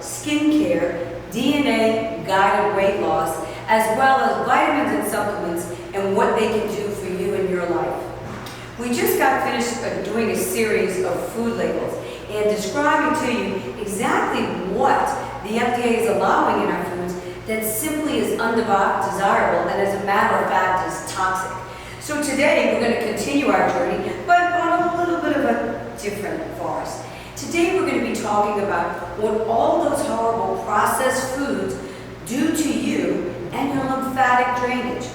skincare, DNA-guided weight loss, as well as vitamins and supplements and what they can do for you in your life. We just got finished doing a series of food labels and describing to you exactly what the FDA is allowing in our foods that simply is undesirable and, as a matter of fact, is toxic. So today we're going to continue our journey, but on a little bit of a different farce. Today we're going to be talking about what all those horrible processed foods do to you and your lymphatic drainage.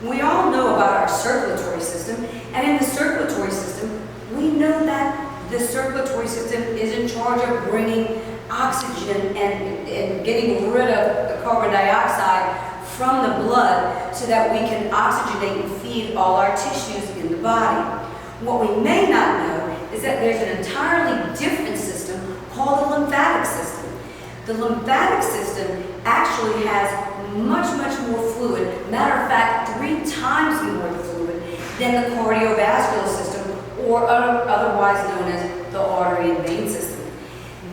We all know about our circulatory system, and in the circulatory system, we know that the circulatory system is in charge of bringing oxygen and getting rid of the carbon dioxide from the blood so that we can oxygenate and feed all our tissues in the body. What we may not know is that there's an entirely different system called the lymphatic system. The lymphatic system actually has much more fluid, matter of fact, 3 times more fluid than the cardiovascular system, or otherwise known as the artery and vein system.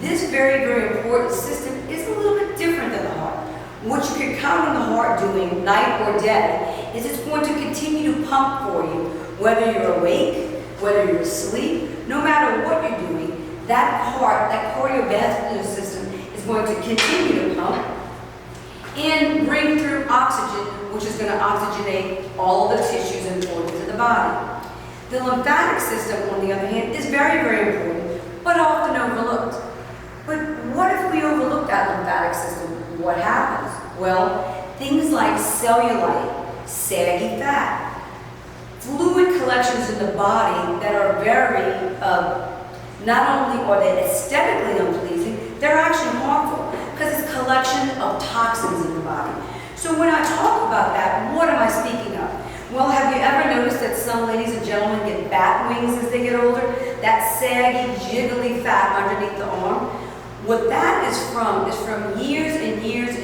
This very important system is a little bit different than the heart. What you can count on the heart doing night or day is it's going to continue to pump for you, whether you're awake, whether you're asleep, no matter what you're doing, that heart, that cardiovascular system is going to continue to pump and bring through oxygen, which is going to oxygenate all the tissues and organs of the body. The lymphatic system, on the other hand, is very important, but often overlooked. But what if we overlook that lymphatic system? What happens? Well, things like cellulite, saggy fat, fluid collections in the body that are very, not only are they aesthetically unpleasing, they're actually harmful because it's a collection of toxins in the body. So when I talk about that, what am I speaking of? Well, have you ever noticed that some ladies and gentlemen get bat wings as they get older? That saggy, jiggly fat underneath the arm? What that is from years and years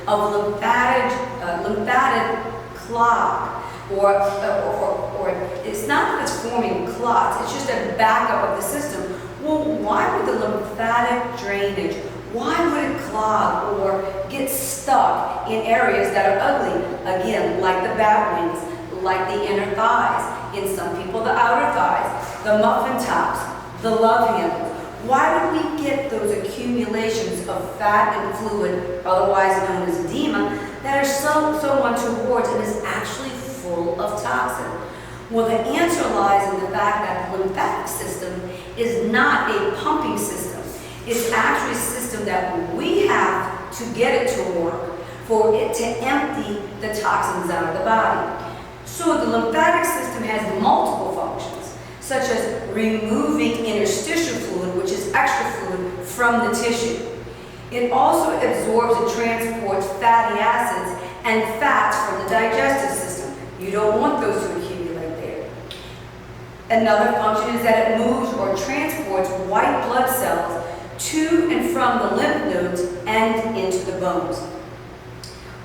of lymphatic clog, or it's not that it's forming clots, it's just a backup of the system. Well, why would the lymphatic drainage, why would it clog or get stuck in areas that are ugly? Again, like the bat wings, like the inner thighs, in some people the outer thighs, the muffin tops, the love handles. Why would we get those accumulations of fat and fluid, otherwise known as edema, that are so untoward and is actually full of toxin? Well, the answer lies in the fact that the lymphatic system is not a pumping system. It's actually a system that we have to get it to work for it to empty the toxins out of the body. So the lymphatic system has multiple functions, such as removing interstitial fluid, which is extra fluid, from the tissue. It also absorbs and transports fatty acids and fats from the digestive system. You don't want those to accumulate there. Another function is that it moves or transports white blood cells to and from the lymph nodes and into the bones.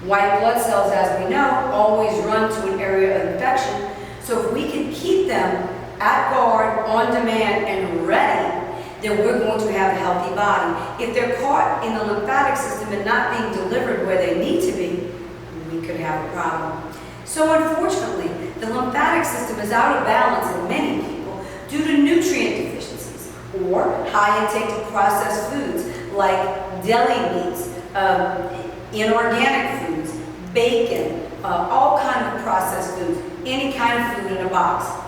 White blood cells, as we know, always run to an area of infection, so if we can keep them at guard, on demand, and ready, then we're going to have a healthy body. If they're caught in the lymphatic system and not being delivered where they need to be, we could have a problem. So unfortunately, the lymphatic system is out of balance in many people due to nutrient deficiencies or high intake of processed foods like deli meats, inorganic foods, bacon, all kinds of processed foods, any kind of food in a box.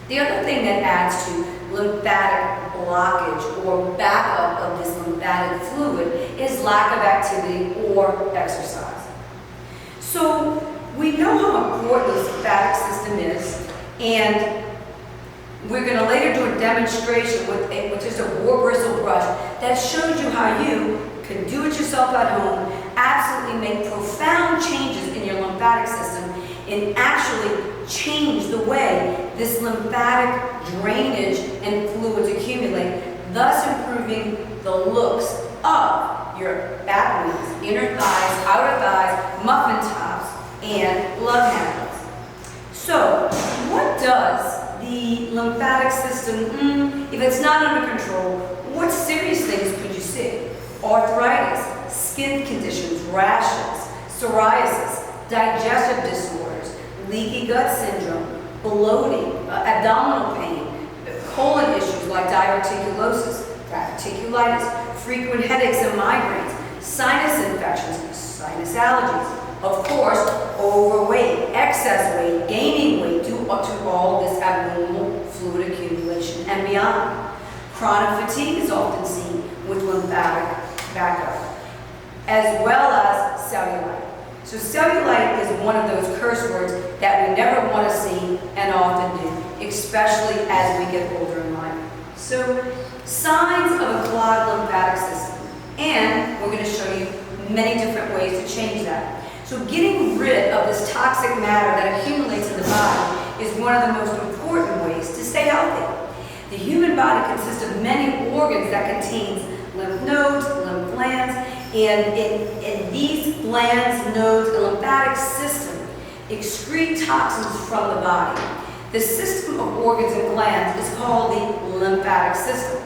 The other thing that adds to lymphatic blockage or backup of this lymphatic fluid is lack of activity or exercise. So we know how important the lymphatic system is, and we're going to later do a demonstration with just a war bristle brush that shows you how you can do it yourself at home, absolutely make profound changes in your lymphatic system, and actually change the way this lymphatic drainage and fluids accumulate, thus improving the looks of your bat wings, inner thighs, outer thighs, muffin tops, and love handles. So, what does the lymphatic system, if it's not under control, what serious things could you see? arthritis, skin conditions, rashes, psoriasis, digestive disorders, leaky gut syndrome, bloating, abdominal pain, colon issues like diverticulosis, diverticulitis, frequent headaches and migraines, sinus infections, sinus allergies. Of course, overweight, excess weight, gaining weight due to all this abnormal fluid accumulation and beyond. Chronic fatigue is often seen with lymphatic backup, as well as cellulite. So cellulite is one of those curse words that we never want to see and often do, especially as we get older in life. So signs of a clogged lymphatic system, and we're going to show you many different ways to change that. So getting rid of this toxic matter that accumulates in the body is one of the most important ways to stay healthy. The human body consists of many organs that contains lymph nodes, lymph glands, and in these glands, nodes, and lymphatic system excrete toxins from the body. The system of organs and glands is called the lymphatic system,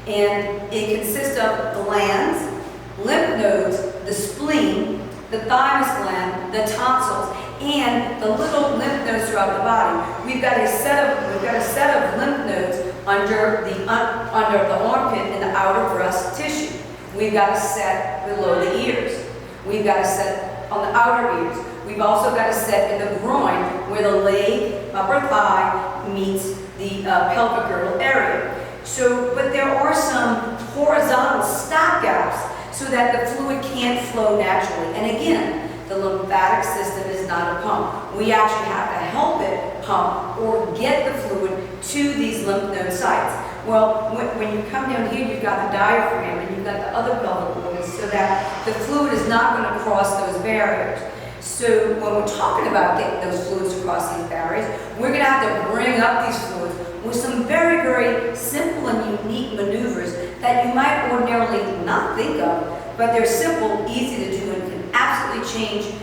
and it consists of glands, lymph nodes, the spleen, the thymus gland, the tonsils, and the little lymph nodes throughout the body. We've got a set of lymph nodes under the armpit and the outer breast tissue. We've got a set below the ears. We've got a set on the outer ears. We've also got a set in the groin where the leg, upper thigh meets the pelvic girdle area. So, but there are some horizontal stop gaps so that the fluid can't flow naturally. And again, the lymphatic system is not a pump. We actually have to help it pump or get the fluid to these lymph node sites. Well, when you come down here, you've got the diaphragm and you've got the other pelvic organs so that the fluid is not going to cross those barriers. So when we're talking about getting those fluids across these barriers, we're going to have to bring up these fluids with some very, very simple and unique maneuvers that you might ordinarily not think of, but they're simple, easy to do, and can absolutely change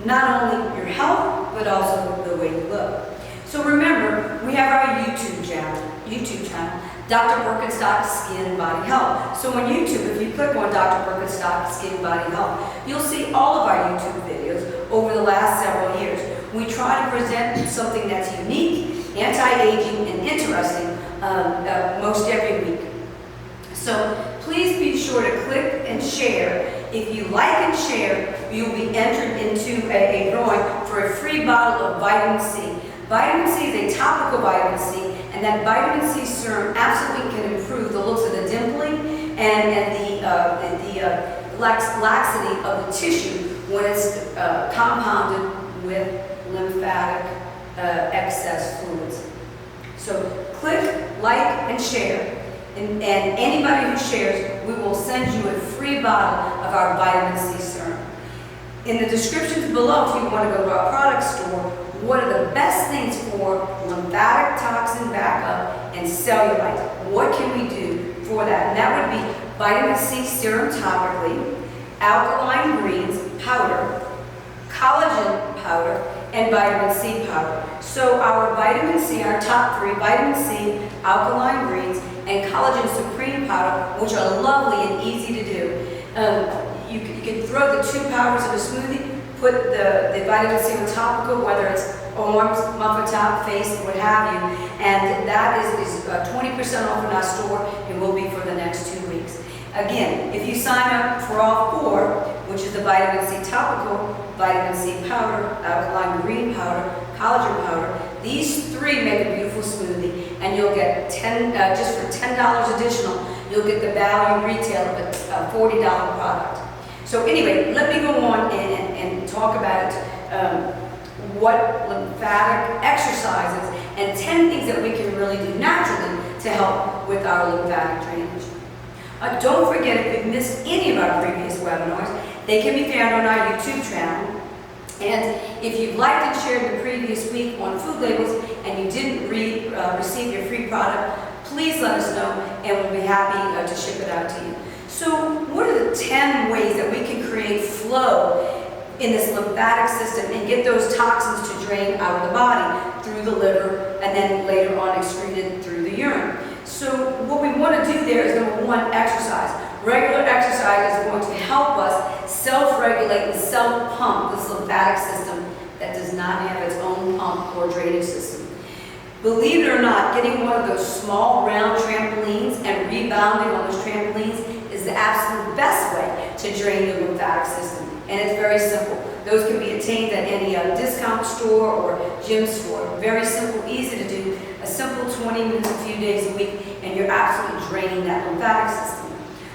not only your health, but also the way you look. So remember, we have our YouTube channel, Dr. Birkenstock Skin Body Health. So on YouTube, if you click on Dr. Birkenstock Skin Body Health, you'll see all of our YouTube videos over the last several years. We try to present something that's unique, anti-aging, and interesting most every week. So please be sure to click and share. If you like and share, you'll be entered into a drawing for a free bottle of vitamin C. Vitamin C is a topical vitamin C, and that vitamin C serum absolutely can improve the looks of the dimpling and the laxity of the tissue when it's compounded with lymphatic excess fluids. So click, like, and share. And anybody who shares, we will send you a free bottle of our vitamin C serum. In the descriptions below, if you want to go to our product store, what are the best things for lymphatic toxin backup and cellulite? What can we do for that? And that would be vitamin C serum topically, alkaline greens powder, collagen powder, and vitamin C powder. So our vitamin C, our top three, vitamin C, alkaline greens, and collagen supreme powder, which are lovely and easy to do. You can throw the two powders in a smoothie, put the vitamin C on topical, whether it's arms, muffin top, face, what have you, and that is 20% off in our store and will be for the next 2 weeks. Again, if you sign up for all four, which is the vitamin C topical, vitamin C powder, alkaline green powder, collagen powder, these three make a beautiful smoothie, and you'll get just for $10 additional, you'll get the value retail of a $40 product. So anyway, let me go on and talk about what lymphatic exercises and 10 things that we can really do naturally to help with our lymphatic drainage. Don't forget, if you've missed any of our previous webinars, they can be found on our YouTube channel. And if you've liked and shared the previous week on food labels and you didn't receive your free product, please let us know and we'll be happy to ship it out to you. So what are the 10 ways that we can create flow in this lymphatic system and get those toxins to drain out of the body through the liver and then later on excreted through the urine? So what we want to do there is, number one, exercise. Regular exercise help us self-regulate and self-pump this lymphatic system that does not have its own pump or drainage system. Believe it or not, getting one of those small round trampolines and rebounding on those trampolines is the absolute best way to drain the lymphatic system. And it's very simple. Those can be attained at any discount store or gym store. Very simple, easy to do. A simple 20 minutes a few days a week, and you're absolutely draining that lymphatic system.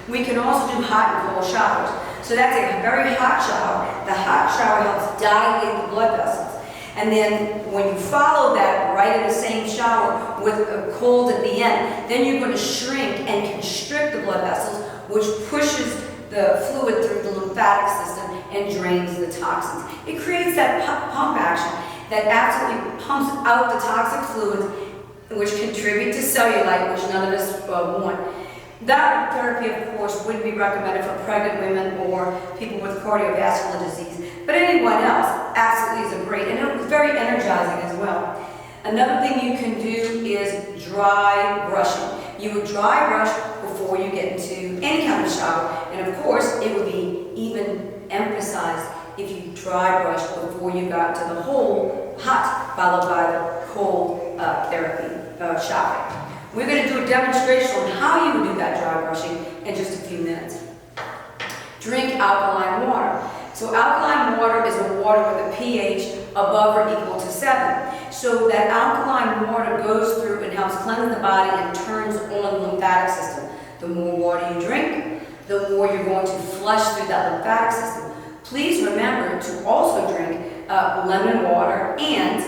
We can also do hot and cold showers. So that's a very hot shower. The hot shower helps dilate the blood vessels. And then when you follow that right in the same shower with a cold at the end, then you're going to shrink and constrict the blood vessels, which pushes the fluid through the lymphatic system and drains the toxins. It creates that pump action that absolutely pumps out the toxic fluids, which contribute to cellulite, which none of us want. That therapy, of course, wouldn't be recommended for pregnant women or people with cardiovascular disease, but anyone else absolutely is a great, and it was very energizing as well. Another thing you can do is dry brushing. You would dry brush before you get into any kind of shower, and of course, it would be even emphasized if you dry brush before you got to the whole hot, followed by the cold therapy shower. We're going to do a demonstration on how you would do that dry brushing in just a few minutes. Drink alkaline water. So alkaline water is a water with a pH above or equal to 7. So that alkaline water goes through and helps cleanse the body and turns on the lymphatic system. The more water you drink, the more you're going to flush through that lymphatic system. Please remember to also drink lemon water and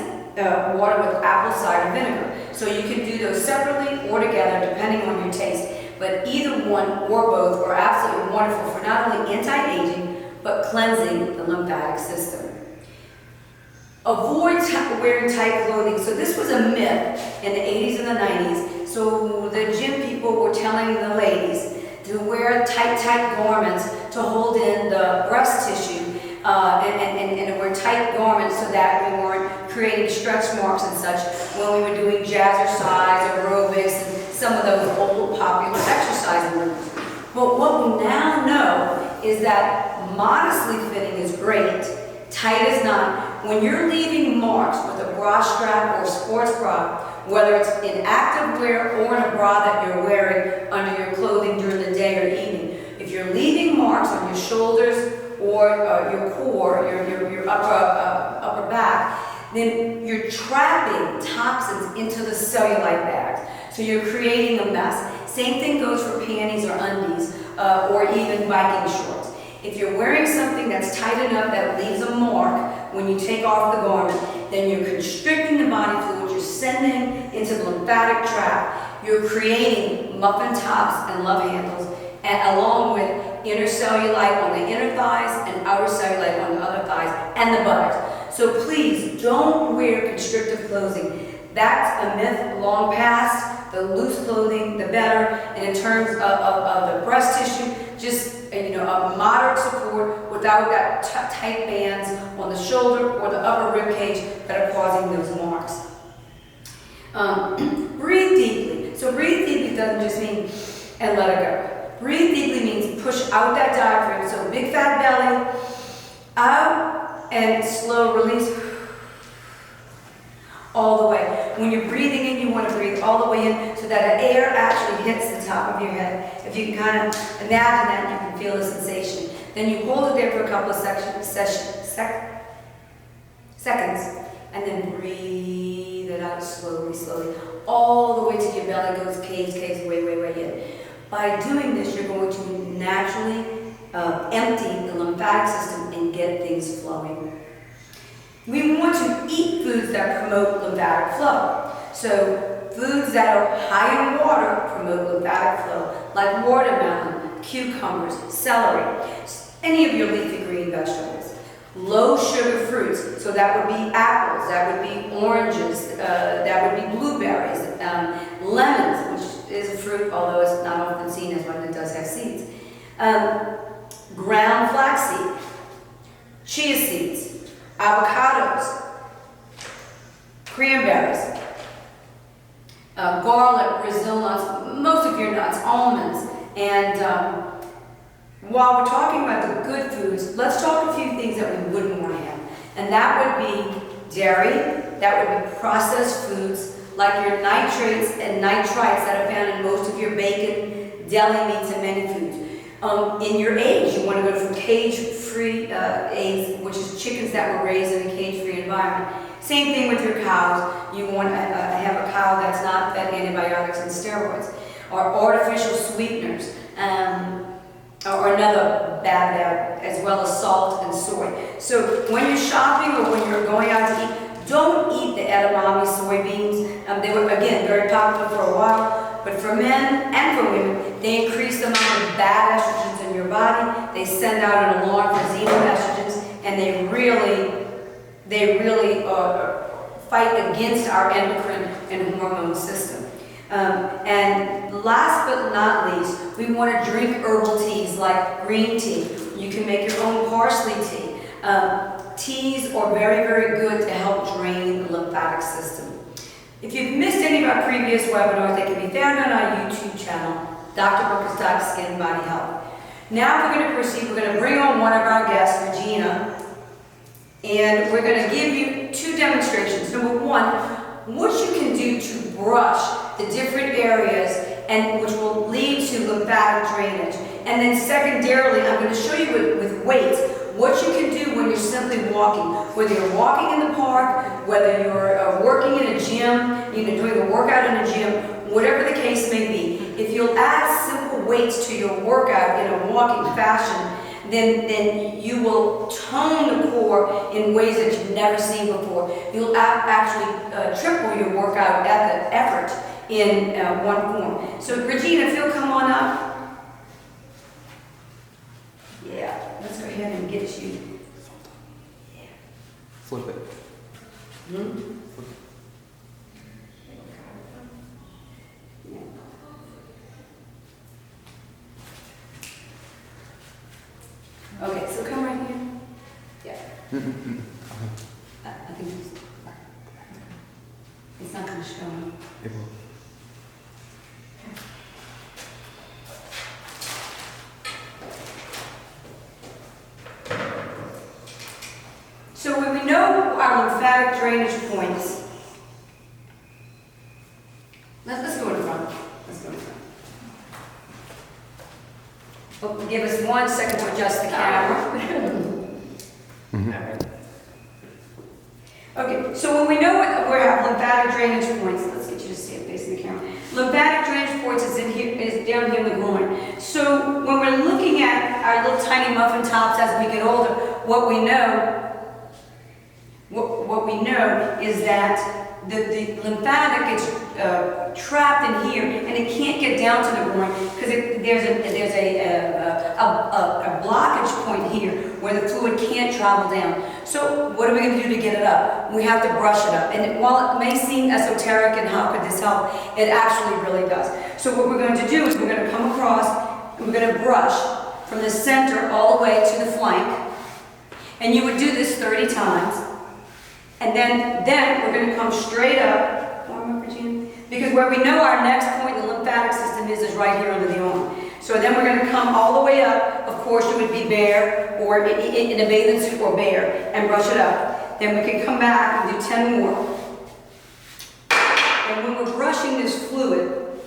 water with apple cider vinegar. So you can do those separately or together depending on your taste. But either one or both are absolutely wonderful for not only anti-aging, but cleansing the lymphatic system. Avoid wearing tight clothing. So this was a myth in the 80s and the 90s. So the gym people were telling the ladies to wear tight garments to hold in the breast tissue and wear tight garments so that we weren't creating stretch marks and such when we were doing jazzercise, aerobics, and some of those old popular exercise moves. But what we now know is that modestly fitting is great, tight is not. When you're leaving marks with a bra strap or sports bra, whether it's in active wear or in a bra that you're wearing under your clothing during the day or evening, if you're leaving marks on your shoulders or your core, your upper back, then you're trapping toxins into the cellulite bags. So you're creating a mess. Same thing goes for panties or undies or even biking shorts. If you're wearing something that's tight enough that leaves a mark when you take off the garment, then you're constricting the body fluid, you're sending into the lymphatic tract, you're creating muffin tops and love handles, and along with inner cellulite on the inner thighs and outer cellulite on the other thighs and the buttocks. So please don't wear constrictive clothing. That's a myth long past. The loose clothing, the better. And in terms of the breast tissue, just a moderate support without that tight bands on the shoulder or the upper rib cage that are causing those marks. Breathe deeply. So breathe deeply doesn't just mean and let it go. Breathe deeply means push out that diaphragm. So big fat belly, out, and slow release. All the way. When you're breathing in, you want to breathe all the way in so that the air actually hits the top of your head. If you can kind of imagine that, you can feel the sensation. Then you hold it there for a couple of seconds, and then breathe it out slowly, all the way to your belly goes caves way in. By doing this, you're going to naturally empty the lymphatic system and get things flowing. We want to eat foods that promote lymphatic flow. So foods that are high in water promote lymphatic flow, like watermelon, cucumbers, celery, any of your leafy green vegetables. Low sugar fruits, so that would be apples, that would be oranges, that would be blueberries, lemons, which is a fruit, although it's not often seen as one, it does have seeds. Ground flaxseed, chia seeds, avocados, cranberries, garlic, Brazil nuts, most of your nuts, almonds, and While we're talking about the good foods, let's talk a few things that we wouldn't want to have. And that would be dairy, that would be processed foods, like your nitrates and nitrites that are found in most of your bacon, deli meats, and many foods. In your eggs, you want to go from cage-free eggs, which is chickens that were raised in a cage-free environment. Same thing with your cows. You want to have a cow that's not fed antibiotics and steroids, or artificial sweeteners, or another bad, as well as salt and soy. So when you're shopping or when you're going out to eat, don't eat the edamame soybeans. They were, again, very popular for a while, but for men and for women, they increase the amount of bad estrogens in your body. They send out an alarm for xenoestrogens, and they really fight against our endocrine and hormone system. And last but not least, we want to drink herbal teas like green tea. You can make your own parsley tea. Teas are very, very good to help drain the lymphatic system. If you've missed any of our previous webinars, they can be found on our YouTube channel, Dr. Brooker's Skin Body Health. Now we're going to proceed. We're going to bring on one of our guests, Regina, and we're going to give you two demonstrations. Number one, what you can do to brush the different areas and which will lead to lymphatic drainage. And then secondarily, I'm going to show you with weights what you can do when you're simply walking. Whether you're walking in the park, whether you're working in a gym, doing a workout in a gym, whatever the case may be. If you'll add simple weights to your workout in a walking fashion, then you will tone the core in ways that you've never seen before. You'll actually triple your workout effort in one form. So Regina, if you'll come on up. Yeah, let's go ahead and get you. Yeah. Flip it. Hmm? Flip it. Okay, so come right here. Yeah. I think it's not going to show me. It will. So when we know our lymphatic drainage points, let's go in front. Let's go in front. Oh, give us 1 second to adjust the camera. Okay, so when we know where our lymphatic drainage points, let's get you to see it facing the camera. Lymphatic drainage points is down here in the groin. So when we're looking at our little tiny muffin tops as we get older, what we know is that the lymphatic gets trapped in here, and it can't get down to the groin because there's a blockage point here where the fluid can't travel down. So what are we going to do to get it up? We have to brush it up. And while it may seem esoteric and how could this help, it actually really does. So what we're going to do is we're going to come across and we're going to brush from the center all the way to the flank. And you would do this 30 times. And then we're going to come straight up, because where we know our next point in the lymphatic system is right here under the arm. So then we're going to come all the way up. Of course, you would be bare, or in a bathing suit or bare, and brush it up. Then we can come back and do 10 more. And when we're brushing this fluid,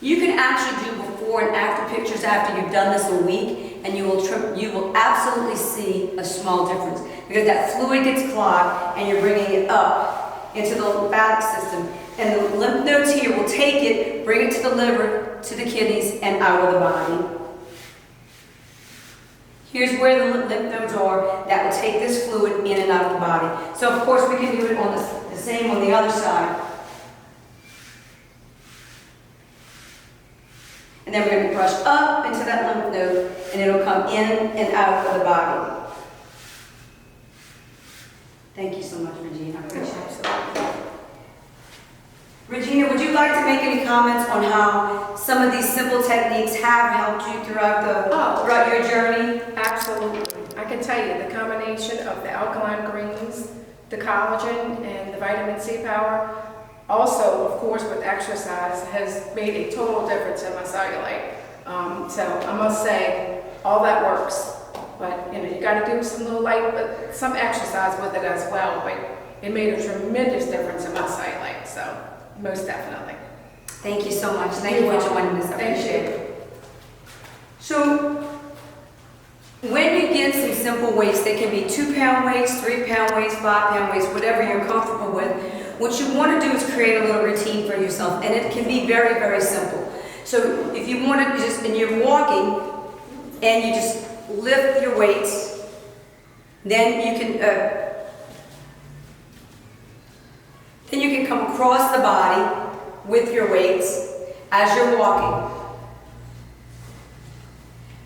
you can actually do before and after pictures after you've done this a week, and you will absolutely see a small difference. Because that fluid gets clogged and you're bringing it up into the lymphatic system. And the lymph nodes here will take it, bring it to the liver, to the kidneys, and out of the body. Here's where the lymph nodes are that will take this fluid in and out of the body. So of course we can do it on the same on the other side. And then we're going to brush up into that lymph node, and it'll come in and out of the body. Thank you so much, Regina. I appreciate it. Regina, would you like to make any comments on how some of these simple techniques have helped you throughout your journey? Absolutely. I can tell you the combination of the alkaline greens, the collagen, and the vitamin C power, also, of course, with exercise, has made a total difference in my cellulite. So I must say, all that works. But, you got to do some little some exercise with it as well. But it made a tremendous difference in my cellulite, so most definitely. Thank you so much. Thank you for joining us. I appreciate it. So, when you get some simple weights, they can be 2-pound weights, 3-pound weights, 5-pound weights, whatever you're comfortable with. What you want to do is create a little routine for yourself, and it can be very, very simple. So if you want to and you're walking, and you just lift your weights, then you can come across the body with your weights as you're walking.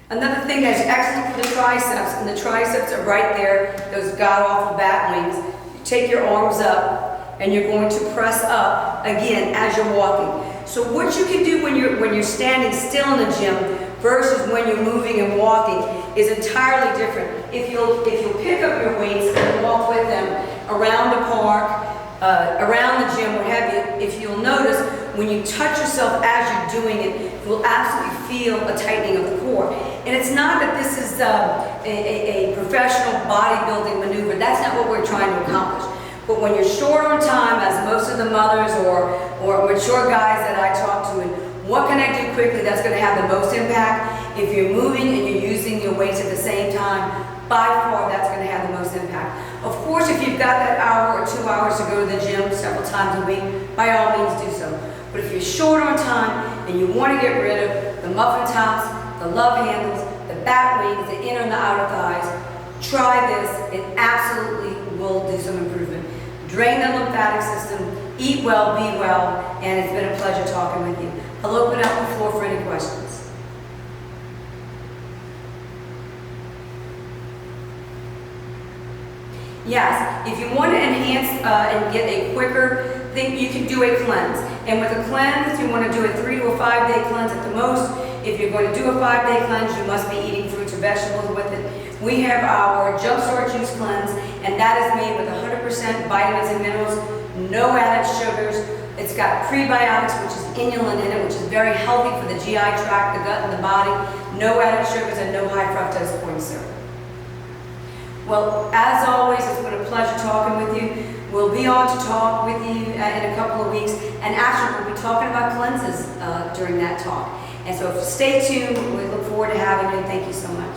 Another thing that's excellent for the triceps, and the triceps are right there, those god-awful bat wings. You take your arms up, and you're going to press up again as you're walking. So what you can do when you're standing still in the gym versus when you're moving and walking is entirely different. If you'll pick up your weights and walk with them around the park, around the gym, what have you, if you'll notice, when you touch yourself as you're doing it, you'll absolutely feel a tightening of the core. And it's not that this is a professional bodybuilding maneuver. That's not what we're trying to accomplish. But when you're short on time, as most of the mothers or mature guys that I talk to, and what can I do quickly that's going to have the most impact? If you're moving and you're using your weights at the same time, by far that's going to have the most impact. Of course, if you've got that hour or 2 hours to go to the gym several times a week, by all means do so. But if you're short on time and you want to get rid of the muffin tops, the love handles, the bat wings, the inner and the outer thighs, try this. It absolutely will do some improvement. Drain the lymphatic system, eat well, be well, and it's been a pleasure talking with you. I'll open up the floor for any questions. Yes, if you want to enhance and get a quicker thing, you can do a cleanse. And with a cleanse, you want to do a 3 to a 5 day cleanse at the most. If you're going to do a 5 day cleanse, you must be eating fruits or vegetables with it. We have our Jumpstart Juice Cleanse, and that is made with 100% vitamins and minerals, no added sugars. It's got prebiotics, which is inulin in it, which is very healthy for the GI tract, the gut, and the body. No added sugars and no high fructose corn syrup. Well, as always, it's been a pleasure talking with you. We'll be on to talk with you in a couple of weeks, and actually we'll be talking about cleanses during that talk. And so stay tuned. We look forward to having you. Thank you so much.